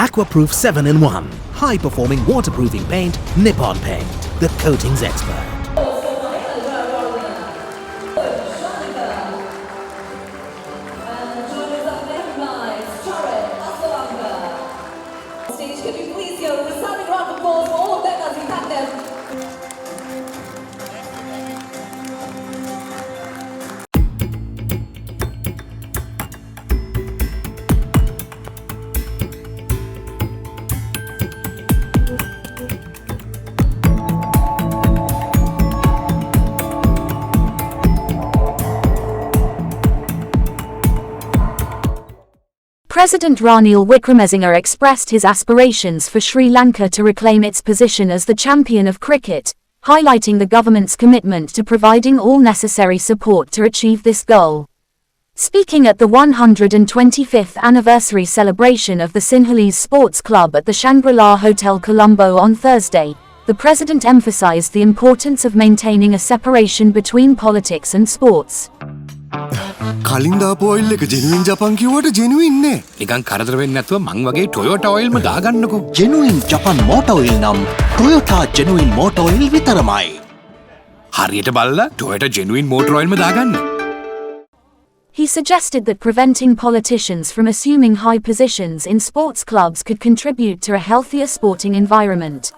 Aquaproof 7-in-1. High-performing waterproofing paint, Nippon Paint. The coatings expert. Can you please give a resounding round of applause for all of them as we thank them. President Ranil Wickremesinghe expressed his aspirations for Sri Lanka to reclaim its position as the champion of cricket, highlighting the government's commitment to providing all necessary support to achieve this goal. Speaking at the 125th anniversary celebration of the Sinhalese Sports Club at the Shangri-La Hotel Colombo on Thursday, the president emphasized the importance of maintaining a separation between politics and sports. කලින් දාපු oil එක genuine ජපන් කිව්වට genuine නේ. නිකන් කරදර වෙන්නේ නැතුව මං වගේ Toyota ඔයිල්ම දාගන්නකෝ. Genuine Japan Motor Oil නම් Toyota Genuine Motor Oil විතරමයි. හරියට බලලා ටොයෝටා ජෙනුයින් මෝටර් ඔයිල්ම දාගන්න. He suggested that preventing politicians from assuming high positions in sports clubs could contribute to a healthier sporting environment.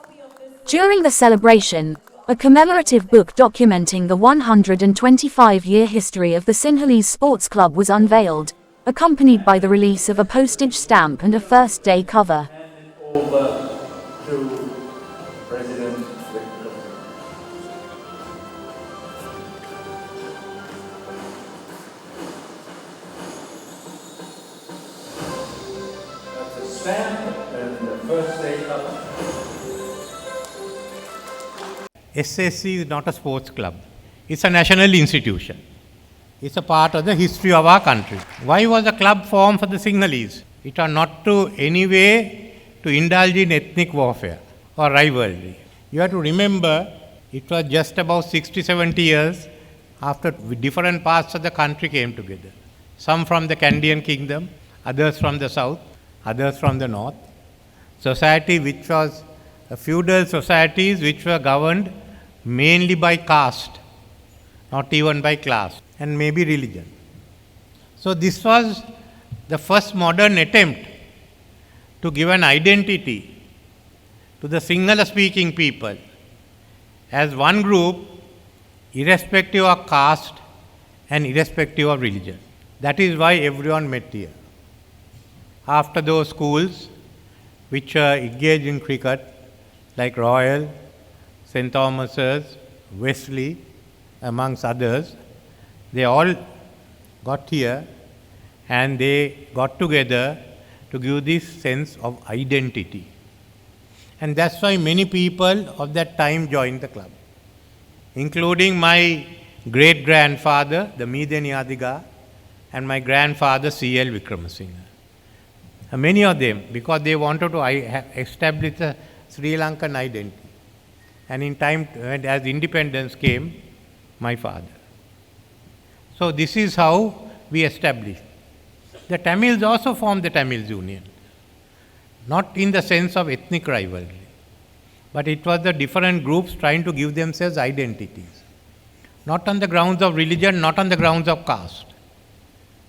During the celebration, a commemorative book documenting the 125-year history of the Sinhalese Sports Club was unveiled, accompanied by the release of a postage stamp and a first-day cover. Over to President Wickremesinghe. That's a stamp and the first-day cover. SSC is not a sports club. It's a national institution. It's a part of the history of our country. Why was the club formed for the Sinhalese? It was not to any way to indulge in ethnic warfare or rivalry. You have to remember, it was just about 60-70 years after different parts of the country came together. Some from the Kandyan kingdom, others from the south, others from the north. Society which was feudal societies which were governed mainly by caste, not even by class, and maybe religion. So this was the first modern attempt to give an identity to the Sinhala-speaking people as one group, irrespective of caste and irrespective of religion. That is why everyone met here. After those schools which are engaged in cricket, like Royal, St. Thomas's, Wesley, amongst others, they all got here and they got together to give this sense of identity. And that's why many people of that time joined the club, including my great-grandfather, the Mideni Adiga, and my grandfather, C.L. Wickremesinghe. Many of them, because they wanted to establish a Sri Lankan identity. And in time, as independence came, my father. So this is how we established. The Tamils also formed the Tamils Union. Not in the sense of ethnic rivalry, but it was the different groups trying to give themselves identities. Not on the grounds of religion, not on the grounds of caste,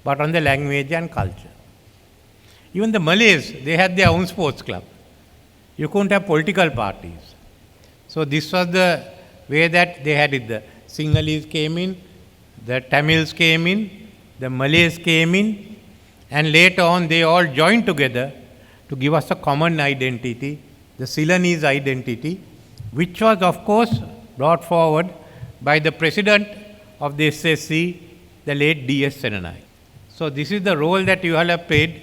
but on the language and culture. Even the Malays, they had their own sports club. You couldn't have political parties. So this was the way that they had it. The Sinhalese came in, the Tamils came in, the Malays came in, and later on they all joined together to give us a common identity, the Ceylonese identity, which was of course brought forward by the president of the SSC, the late D.S. Senanai. So this is the role that you all have played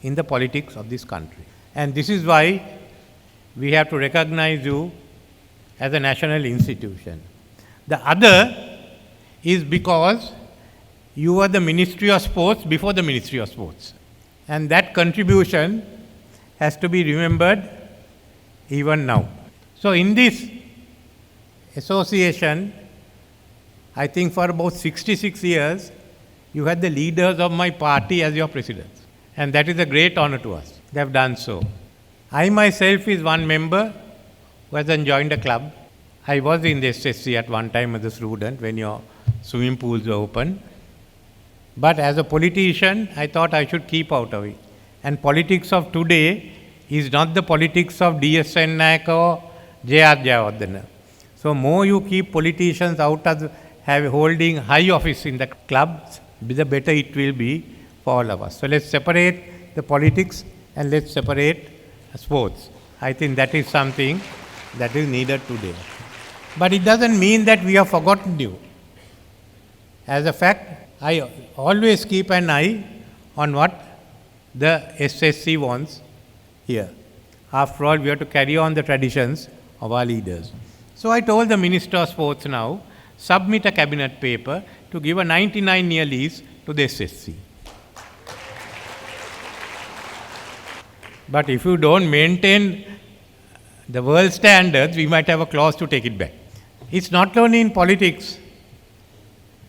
in the politics of this country. And this is why we have to recognize you as a national institution. The other is because you were the Ministry of Sports before the Ministry of Sports. And that contribution has to be remembered even now. So in this association, I think for about 66 years, you had the leaders of my party as your presidents. And that is a great honor to us. they have done so. I myself is one member who hasn't joined a club. I was in the SSC at one time as a student when your swimming pools were open. But as a politician, I thought I should keep out of it. And politics of today is not the politics of DSN Naik or J.R. Jayawardena. So more you keep politicians out of holding high office in the clubs, the better it will be for all of us. So let's separate the politics and let's separate sports. I think that is something that is needed today. But it doesn't mean that we have forgotten you. As a fact, I always keep an eye on what the SSC wants here. After all, we have to carry on the traditions of our leaders. So I told the Minister of Sports now, submit a cabinet paper to give a 99-year lease to the SSC. But if you don't maintain the world standards, we might have a clause to take it back. It's not only in politics,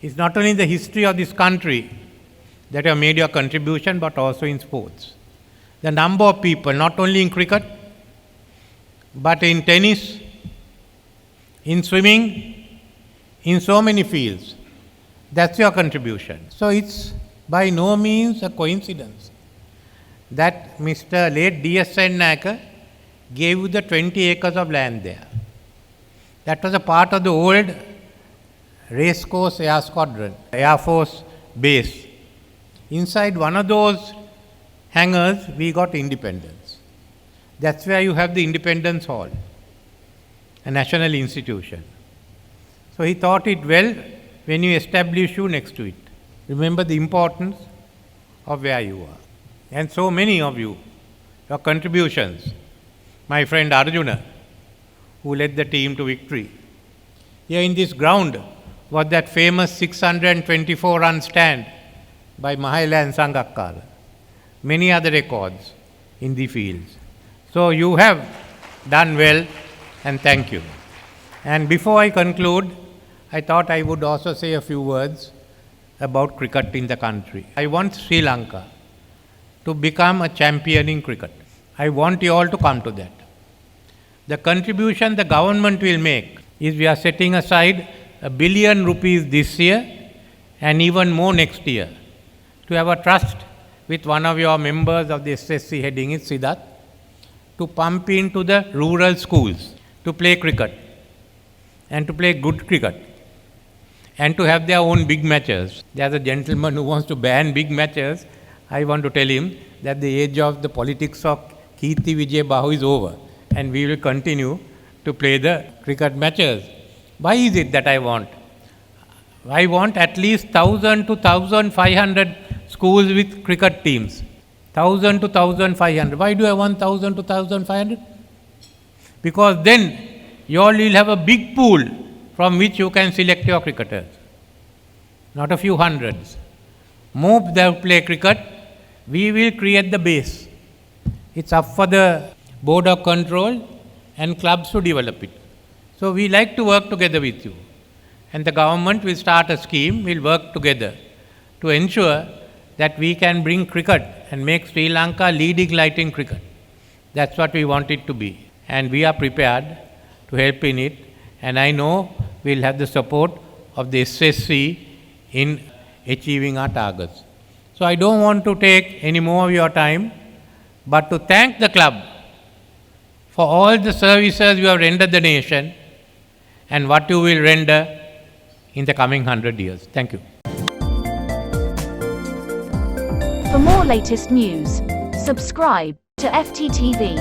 it's not only in the history of this country that have made your contribution, but also in sports. The number of people, not only in cricket, but in tennis, in swimming, in so many fields, that's your contribution. So it's by no means a coincidence that Mr. late DSN Naik gave you the 20 acres of land there. That was a part of the old Racecourse Air Squadron, Air Force base. Inside one of those hangars, we got Independence. That's where you have the Independence Hall, a national institution. So he thought it well when you establish you next to it. Remember the importance of where you are. And so many of you, your contributions. My friend Arjuna, who led the team to victory. Here in this ground was that famous 624-run stand by Mahela and Sangakkara. Many other records in the fields. So you have done well, and thank you. And before I conclude, I thought I would also say a few words about cricket in the country. I want Sri Lanka to become a champion in cricket. I want you all to come to that. The contribution the government will make is we are setting aside ₹1 billion this year and even more next year to have a trust with one of your members of the SSC heading it, Siddharth, to pump into the rural schools to play cricket and to play good cricket and to have their own big matches. There's a gentleman who wants to ban big matches. I want to tell him that the age of the politics of Kirti Vijay Bahu is over and we will continue to play the cricket matches. Why is it that I want? I want at least 1,000 to 1,500 schools with cricket teams. 1,000 to 1,500. Why do I want 1,000 to 1,500? Because then you all will have a big pool from which you can select your cricketers. Not a few hundreds. More that play cricket, we will create the base. It's up for the Board of Control and clubs to develop it. So we like to work together with you. And the government will start a scheme, we'll work together to ensure that we can bring cricket and make Sri Lanka leading light in cricket. That's what we want it to be. And we are prepared to help in it. And I know we'll have the support of the SSC in achieving our targets. So I don't want to take any more of your time, but to thank the club for all the services you have rendered the nation and what you will render in the coming 100 years. Thank you. For more latest news, subscribe to FTTV.